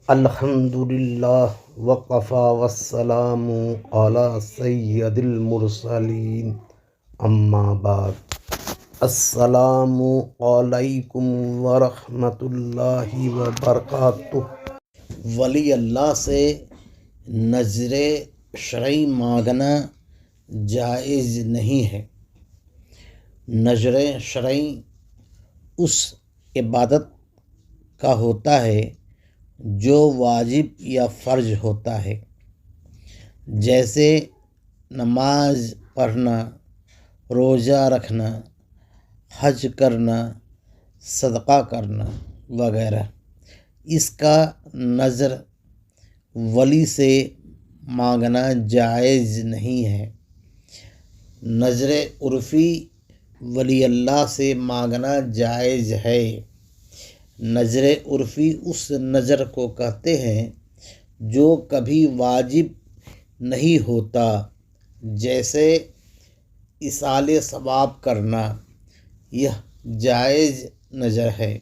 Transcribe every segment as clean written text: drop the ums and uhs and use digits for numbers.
الحمدللہ وقفا والسلام علی سید المرسلین اما بعد السلام علیکم ورحمۃ اللہ وبرکاتہ۔ ولی اللہ سے نظر شرعی مانگنا جائز نہیں ہے۔ نظر شرعی اس عبادت کا ہوتا ہے جو واجب یا فرض ہوتا ہے، جیسے نماز پڑھنا، روزہ رکھنا، حج کرنا، صدقہ کرنا وغیرہ۔ اس کا نظر ولی سے مانگنا جائز نہیں ہے۔ نظر عرفی ولی اللہ سے مانگنا جائز ہے۔ نظر عرفی اس نظر کو کہتے ہیں جو کبھی واجب نہیں ہوتا، جیسے ایصال ثواب کرنا، یہ جائز نظر ہے۔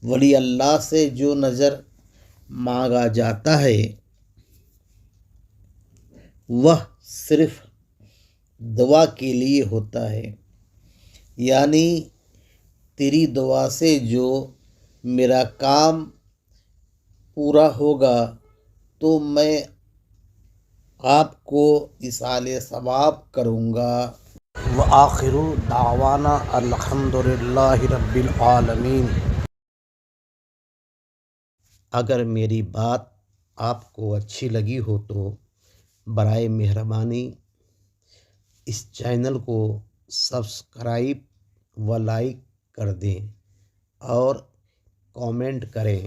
ولی اللہ سے جو نظر مانگا جاتا ہے وہ صرف دعا کے لیے ہوتا ہے، یعنی تیری دعا سے جو میرا کام پورا ہوگا تو میں آپ کو ایصال ثواب کروں گا۔ وآخر دعوانا الحمدللہ رب العالمین۔ اگر میری بات آپ کو اچھی لگی ہو تو برائے مہربانی اس چینل کو سبسکرائب و لائک کر دیں اور کامنٹ کریں۔